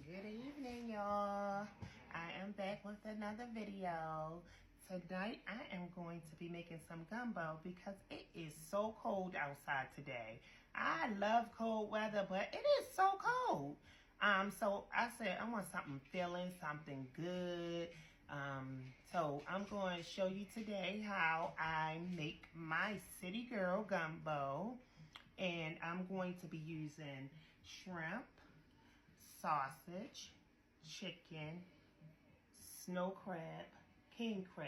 Good evening, y'all. I am back with another video. Tonight, I am going to be making some gumbo because it is so cold outside today. I love cold weather, but it is so cold. So I said I want something filling, something good. So I'm going to show you today how I make my city girl gumbo. And I'm going to be using shrimp, sausage, chicken, snow crab, king crab.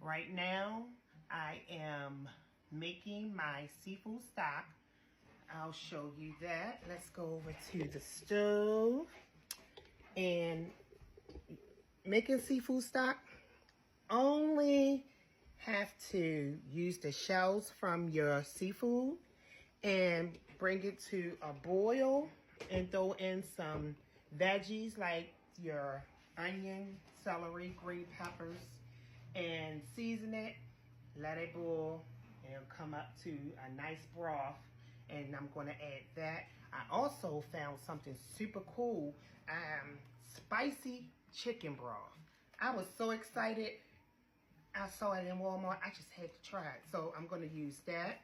Right now, I am making my seafood stock. I'll show you that. Let's go over to the stove. And making seafood stock, only have to use the shells from your seafood and bring it to a boil and throw in some veggies like your onion, celery, green peppers, and season it. Let it boil and it'll come up to a nice broth, and I'm going to add that. I also found something super cool, spicy chicken broth. I was so excited. I saw it in Walmart. I just had to try it. So I'm going to use that.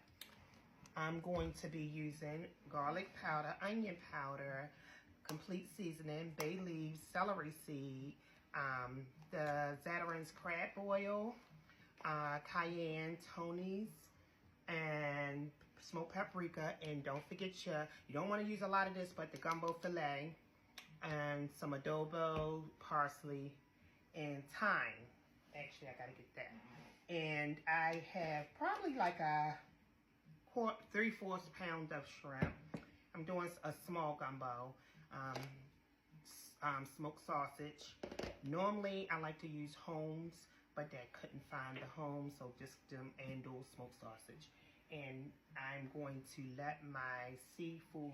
I'm going to be using garlic powder, onion powder, complete seasoning, bay leaves, celery seed, the Zatarain's crab oil, cayenne, Tony's, and smoked paprika. And don't forget you don't want to use a lot of this, but the gumbo filet, and some adobo, parsley, and thyme. Actually, I gotta get that. And I have probably like a 3/4 pound of shrimp. I'm doing a small gumbo. Smoked sausage. Normally I like to use Holmes, but I couldn't find the Holmes, so just Andal smoked sausage. And I'm going to let my seafood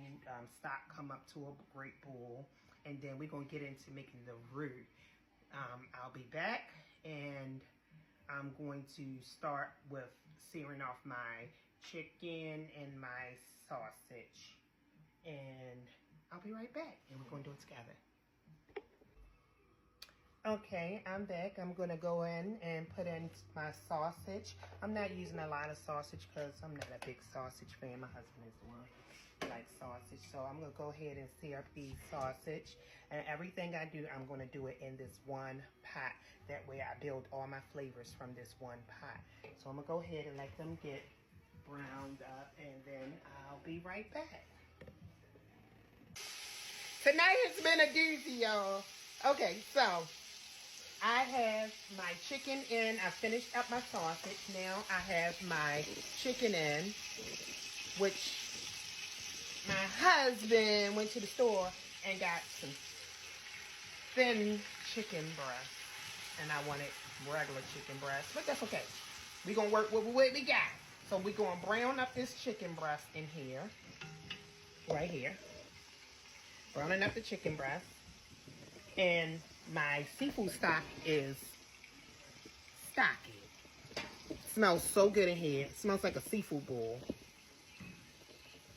stock come up to a great boil, and then we're going to get into making the roux. I'll be back, and I'm going to start with searing off my chicken and my sausage, and I'll be right back, and we're going to do it together. Okay, I'm back. I'm going to go in and put in my sausage. I'm not using a lot of sausage because I'm not a big sausage fan. My husband is the one who likes sausage. So I'm going to go ahead and sear up the sausage. And everything I do, I'm going to do it in this one pot. That way I build all my flavors from this one pot. So I'm going to go ahead and let them get browned up, and then I'll be right back. Tonight has been a doozy, y'all. Okay, so I have my chicken in. I finished up my sausage. Now I have my chicken in, which my husband went to the store and got some thin chicken breast. And I wanted regular chicken breast, but that's okay. We're going to work with what we got. So we're going to brown up this chicken breast in here, right here. Browning up the chicken breast. And my seafood stock is stocky. It smells so good in here. It smells like a seafood bowl.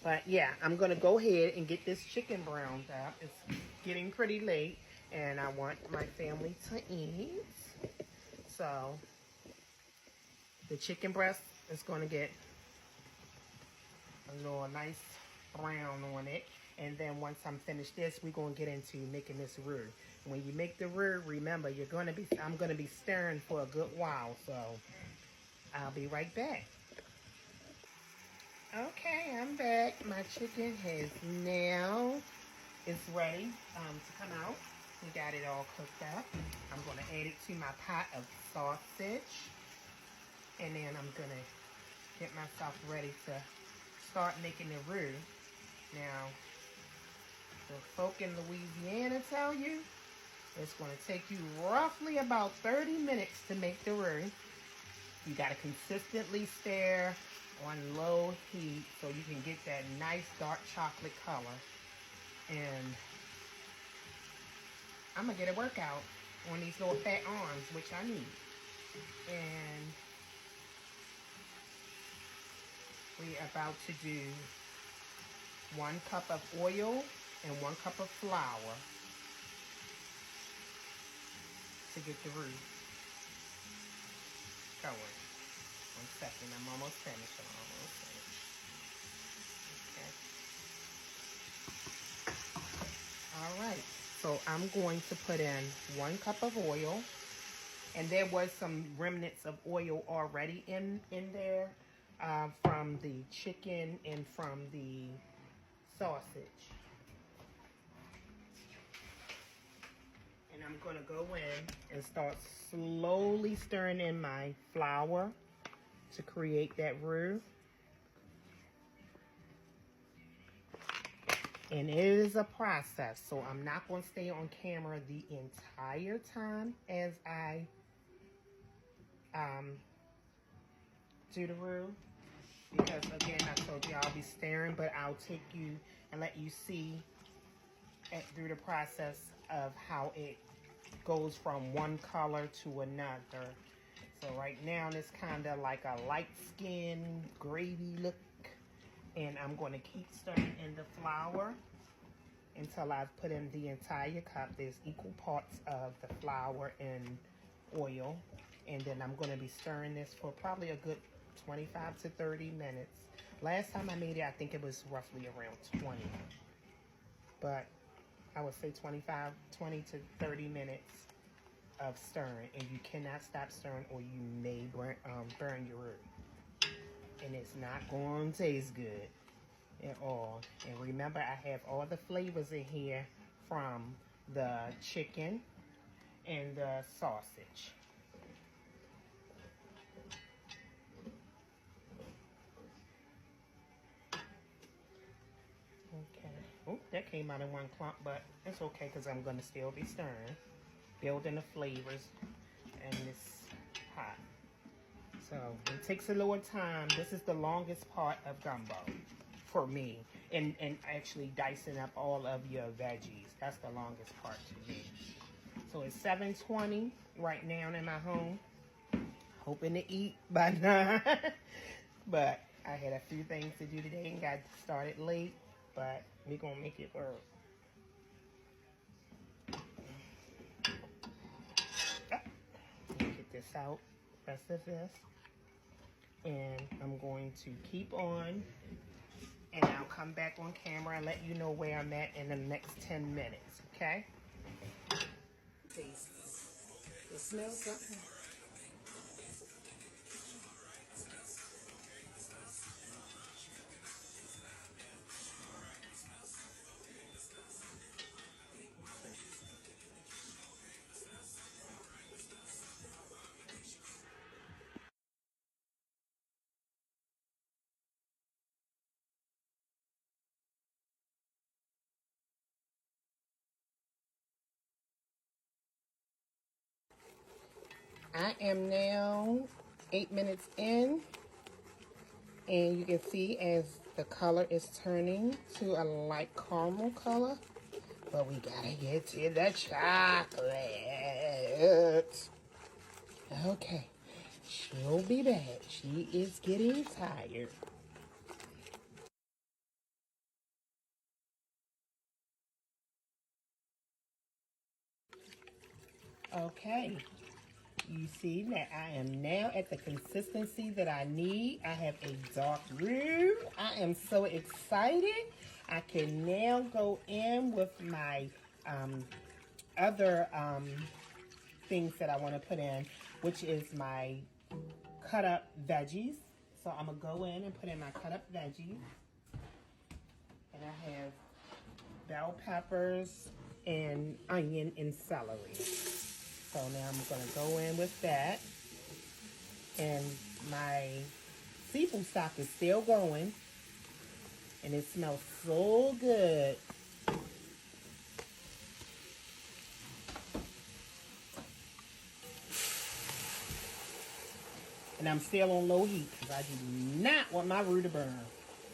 But yeah, I'm going to go ahead and get this chicken browned up. It's getting pretty late, and I want my family to eat. So the chicken breast is going to get a little nice brown on it. And then once I'm finished this, we're going to get into making this roux. When you make the roux, remember, I'm going to be stirring for a good while. So I'll be right back. Okay, I'm back. My chicken is ready to come out. We got it all cooked up. I'm going to add it to my pot of sausage. And then I'm going to get myself ready to start making the roux. Now, the folk in Louisiana tell you it's going to take you roughly about 30 minutes to make the roux. You got to consistently stir on low heat so you can get that nice dark chocolate color. And I'm going to get a workout on these little fat arms, which I need. And we're about to do 1 cup of oil and 1 cup of flour. to get the roux going. 1 second, I'm almost finished. Okay. All right, so I'm going to put in 1 cup of oil. And there was some remnants of oil already in there from the chicken and from the sausage. And I'm going to go in and start slowly stirring in my flour to create that roux. And it is a process, so I'm not going to stay on camera the entire time as I do the roux, because again, I told you I'll be stirring, but I'll take you and let you see through the process of how it goes from one color to another. So right now it's kind of like a light skin gravy look, and I'm going to keep stirring in the flour until I've put in the entire cup. There's equal parts of the flour and oil, and then I'm going to be stirring this for probably a good 25 to 30 minutes. Last time I made it, I think it was roughly around 20, but I would say 20 to 30 minutes of stirring, and you cannot stop stirring or you may burn your roux, and it's not going to taste good at all. And remember, I have all the flavors in here from the chicken and the sausage. Okay. Oh, that came out in 1 clump, but it's okay because I'm going to still be stirring, building the flavors in this pot. So it takes a little time. This is the longest part of gumbo for me, and actually dicing up all of your veggies. That's the longest part to me. So it's 7:20 right now in my home. Hoping to eat by 9. But I had a few things to do today and got started late, but we're going to make it work. Get this out, rest of this. And I'm going to keep on, and I'll come back on camera and let you know where I'm at in the next 10 minutes, okay? Taste. It smells something. I am now 8 minutes in, and you can see as the color is turning to a light caramel color, but we gotta get to the chocolate. Okay, she'll be back. She is getting tired. Okay. You see that I am now at the consistency that I need. I have a dark roux. I am so excited. I can now go in with my other things that I want to put in, which is my cut up veggies. So I'm going to go in and put in my cut up veggies. And I have bell peppers and onion and celery. So now I'm going to go in with that. And my seafood stock is still going. And it smells so good. And I'm still on low heat because I do not want my roux to burn.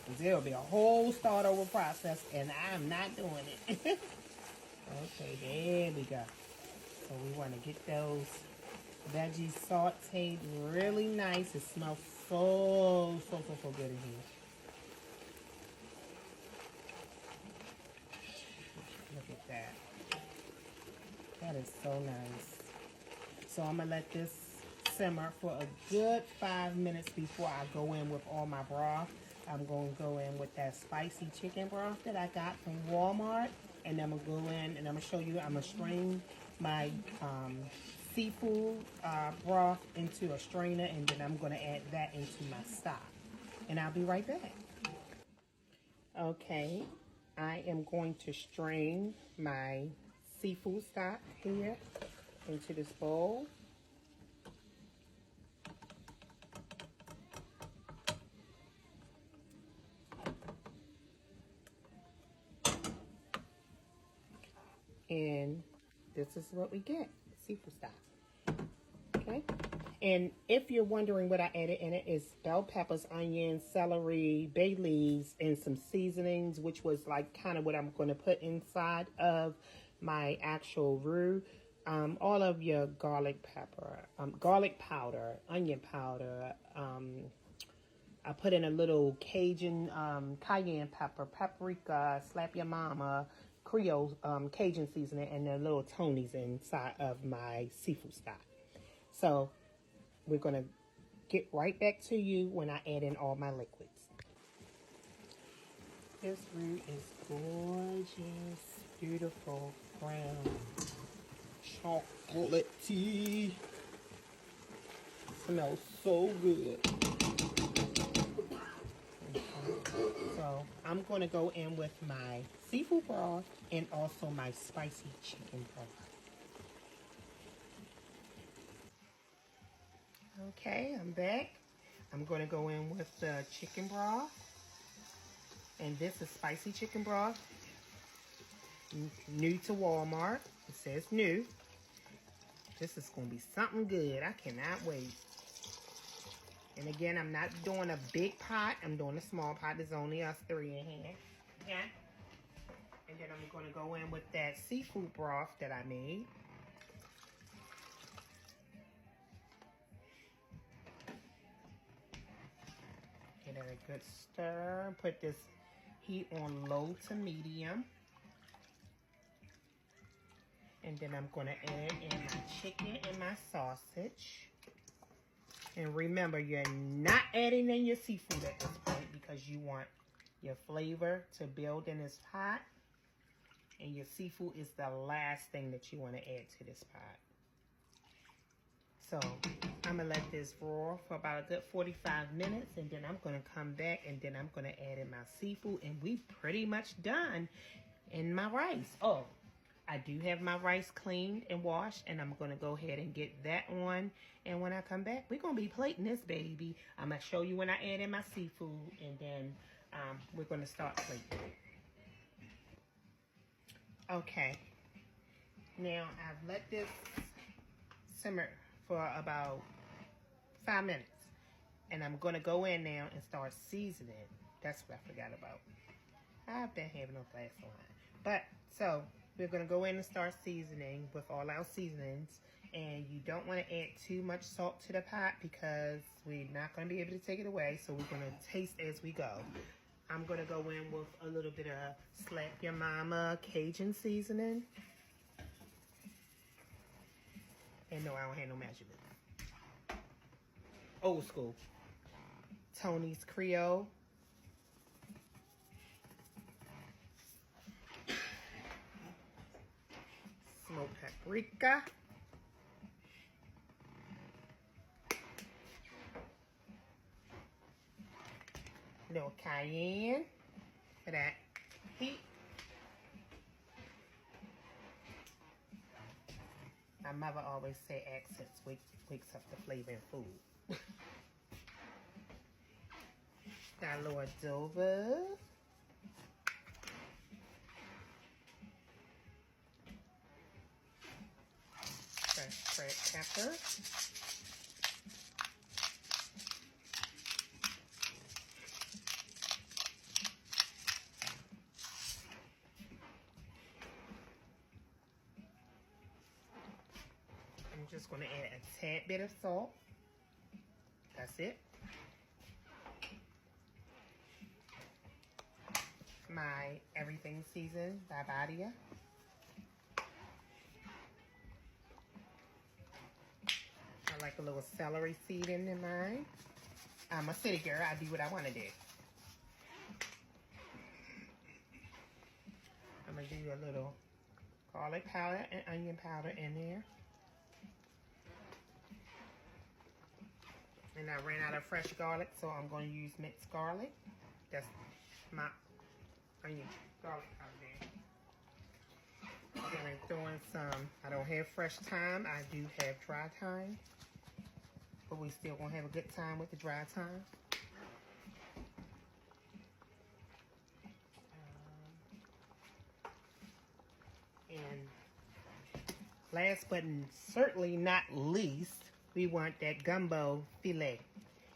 Because there'll be a whole start over process and I'm not doing it. Okay, there we go. So we want to get those veggies sauteed really nice. It smells so good in here. Look at that. That is so nice. So I'm gonna let this simmer for a good 5 minutes before I go in with all my broth. I'm gonna go in with that spicy chicken broth that I got from Walmart, and I'm gonna go in and I'm gonna show you. I'm gonna strain my seafood broth into a strainer, and then I'm gonna add that into my stock, and I'll be right back. Okay, I am going to strain my seafood stock here into this bowl. And this is what we get, seafood stock. Okay, and if you're wondering what I added in it, is bell peppers, onions, celery, bay leaves, and some seasonings, which was like kind of what I'm going to put inside of my actual roux. All of your garlic pepper, garlic powder, onion powder. I put in a little Cajun cayenne pepper, paprika, slap your mama, Creole Cajun seasoning, and the little Tony's inside of my seafood stock. So we're going to get right back to you when I add in all my liquids. This roux is gorgeous, beautiful, brown, chocolatey. Smells so good. So I'm going to go in with my seafood broth and also my spicy chicken broth. Okay, I'm back. I'm going to go in with the chicken broth. And this is spicy chicken broth. New to Walmart. It says new. This is going to be something good. I cannot wait. And again, I'm not doing a big pot. I'm doing a small pot. There's only us three in here. Okay? And then I'm going to go in with that seafood broth that I made. Get it a good stir. Put this heat on low to medium. And then I'm going to add in my chicken and my sausage. And remember, you're not adding in your seafood at this point because you want your flavor to build in this pot. And your seafood is the last thing that you want to add to this pot. So I'm going to let this roar for about a good 45 minutes. And then I'm going to come back and then I'm going to add in my seafood. And we pretty much done in my rice. Oh, I do have my rice cleaned and washed, and I'm going to go ahead and get that on. And when I come back, we're going to be plating this baby. I'm going to show you when I add in my seafood, and then we're going to start plating. Okay. Now, I've let this simmer for about 5 minutes. And I'm going to go in now and start seasoning. That's what I forgot about. I've been having no class on. But, so we're going to go in and start seasoning with all our seasonings. And you don't want to add too much salt to the pot because we're not going to be able to take it away. So we're going to taste as we go. I'm going to go in with a little bit of Slap Your Mama Cajun seasoning. And no, I don't have no measurement. Old school. Tony's Creole. Smoked paprika. Little cayenne for that heat. My mother always said accents wakes up the flavor in food. Got a little adobo. Fresh red pepper. I'm just going to add a tad bit of salt. That's it. My everything seasoned by Badia. stuck a little celery seed in mine. I'm a city girl. I do what I want to do. I'm going to do a little garlic powder and onion powder in there. And I ran out of fresh garlic, so I'm going to use minced garlic. That's my onion garlic powder there. And I'm throwing some, I don't have fresh thyme, I do have dry thyme. But we still gonna have a good time with the dry thyme. And last but certainly not least, we want that gumbo filet.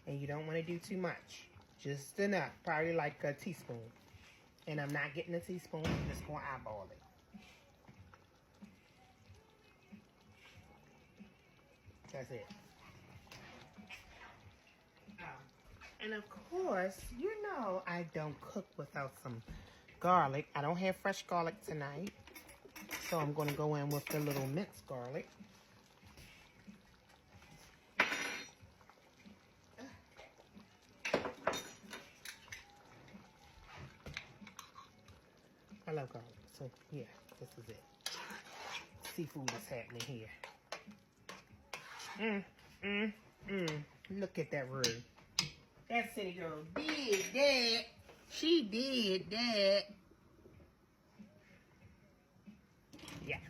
And you don't want to do too much. Just enough, probably like a teaspoon. And I'm not getting a teaspoon, I'm just gonna eyeball it. That's it. And of course, you know I don't cook without some garlic. I don't have fresh garlic tonight. So I'm going to go in with the little minced garlic. I love garlic. So yeah, this is it. Seafood is happening here. Look at that roux. That city girl did that. She did that. Yes.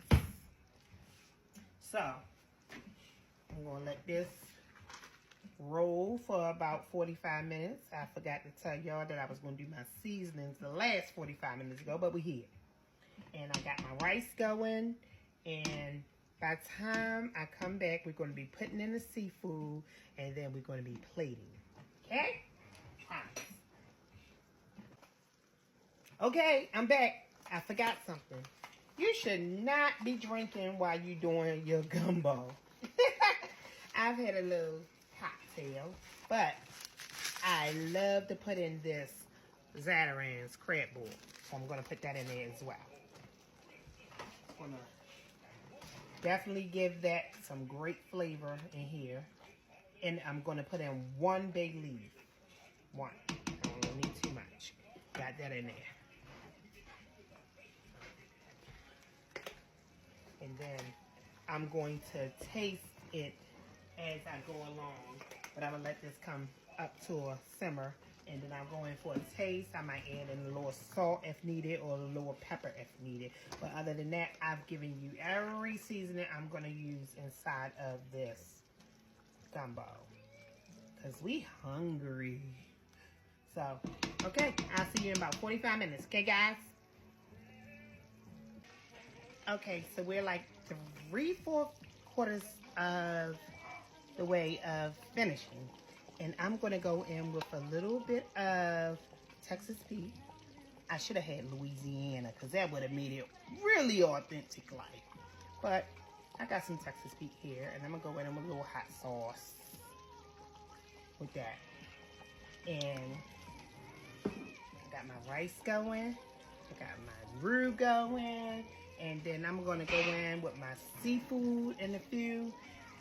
So, I'm going to let this roll for about 45 minutes. I forgot to tell y'all that I was going to do my seasonings the last 45 minutes ago, but we're here. And I got my rice going, and by the time I come back, we're going to be putting in the seafood, and then we're going to be plating. Okay? Okay, I'm back. I forgot something. You should not be drinking while you're doing your gumbo. I've had a little cocktail, but I love to put in this Zatarain's crab boil. So I'm going to put that in there as well. Definitely give that some great flavor in here. And I'm going to put in 1 bay leaf. 1. I don't need too much. Got that in there. And then I'm going to taste it as I go along. But I'm going to let this come up to a simmer. And then I'm going for a taste. I might add in a little salt if needed or a little pepper if needed. But other than that, I've given you every seasoning I'm going to use inside of this gumbo. Because we hungry. So, okay. I'll see you in about 45 minutes. Okay, guys? Okay, so we're like 3/4 of the way of finishing. And I'm going to go in with a little bit of Texas Pete. I should have had Louisiana because that would have made it really authentic like. But I got some Texas Pete here. And I'm going to go in with a little hot sauce with that. And I got my rice going. I got my roux going. And then I'm going to go in with my seafood in a few.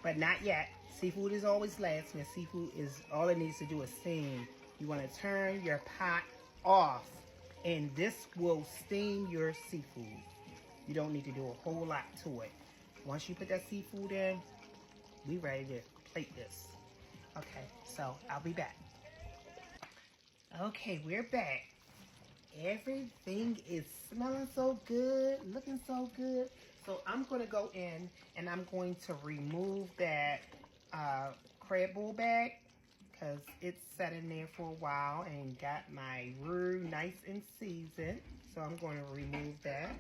But not yet. Seafood is always last. When seafood is, all it needs to do is steam. You want to turn your pot off. And this will steam your seafood. You don't need to do a whole lot to it. Once you put that seafood in, we ready to plate this. Okay, so I'll be back. Okay, we're back. Everything is smelling so good, looking so good. So I'm going to go in and I'm going to remove that crab bowl bag because it's sat in there for a while and got my roux nice and seasoned. So I'm going to remove that.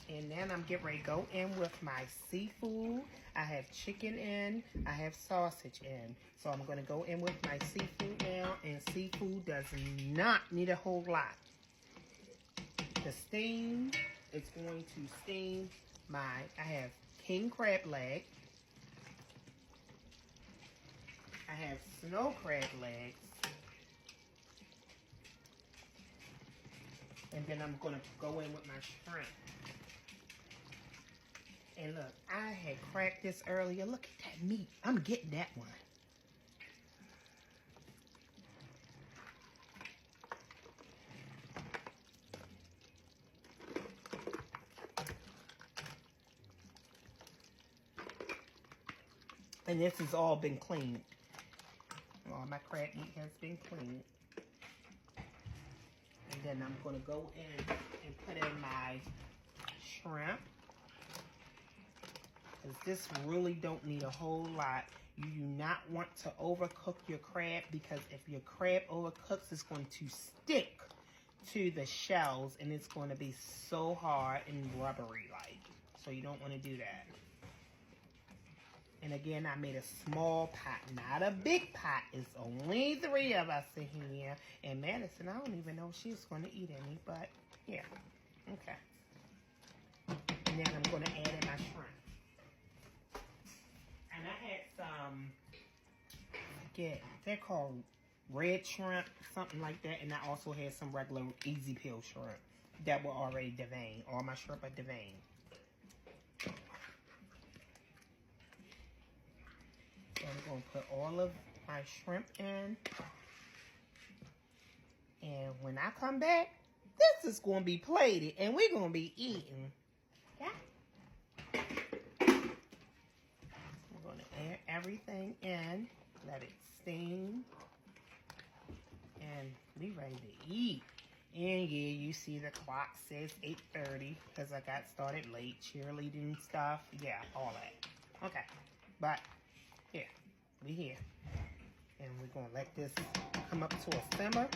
And then I'm getting ready to go in with my seafood. I have chicken in, I have sausage in. So I'm going to go in with my seafood now. And seafood does not need a whole lot. The steam, it's going to steam I have king crab leg. I have snow crab legs. And then I'm going to go in with my shrimp. And look, I had cracked this earlier. Look at that meat. I'm getting that one. And this has all been cleaned. All my crab meat has been cleaned. And then I'm going to go in and put in my shrimp. Because this really don't need a whole lot. You do not want to overcook your crab, because if your crab overcooks, it's going to stick to the shells and it's going to be so hard and rubbery like. So you don't want to do that. And again, I made a small pot, not a big pot. It's only 3 of us in here. And Madison, I don't even know if she's going to eat any, but yeah. Okay. And then I'm going to add in my shrimp. And I had some, they're called red shrimp, something like that. And I also had some regular easy peel shrimp that were already deveined. All my shrimp are deveined. So I'm going to put all of my shrimp in. And when I come back, this is going to be plated and we're going to be eating. Yeah. We're going to add everything in, let it steam, and we ready to eat. And yeah, you see the clock says 8:30 because I got started late, cheerleading stuff. Yeah, all that. Okay, but yeah, we here. And we're going to let this come up to a simmer.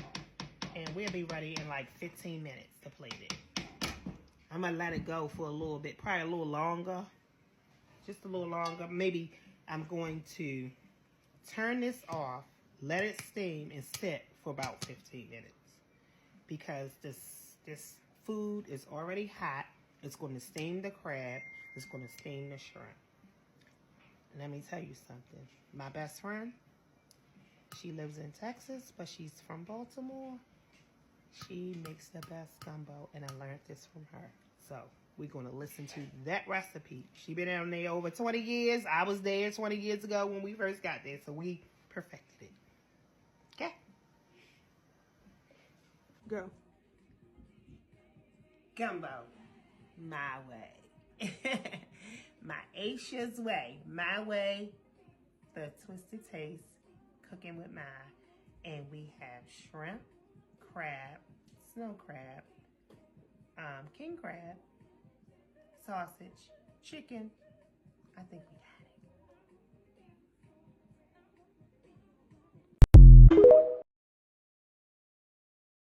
And we'll be ready in like 15 minutes to plate it. I'm going to let it go for a little bit, probably a little longer. Just a little longer. Maybe I'm going to turn this off, let it steam, and sit for about 15 minutes. Because this food is already hot. It's going to steam the crab. It's going to steam the shrimp. Let me tell you something. My best friend, she lives in Texas, but she's from Baltimore. She makes the best gumbo, and I learned this from her. So we're going to listen to that recipe. She been down there over 20 years. I was there 20 years ago when we first got there, so we perfected it. Okay? Go. Gumbo. My way. My Aisha's way. My way. The twisted taste. Cooking with mine. And we have shrimp, crab, snow crab, king crab, sausage, chicken. I think we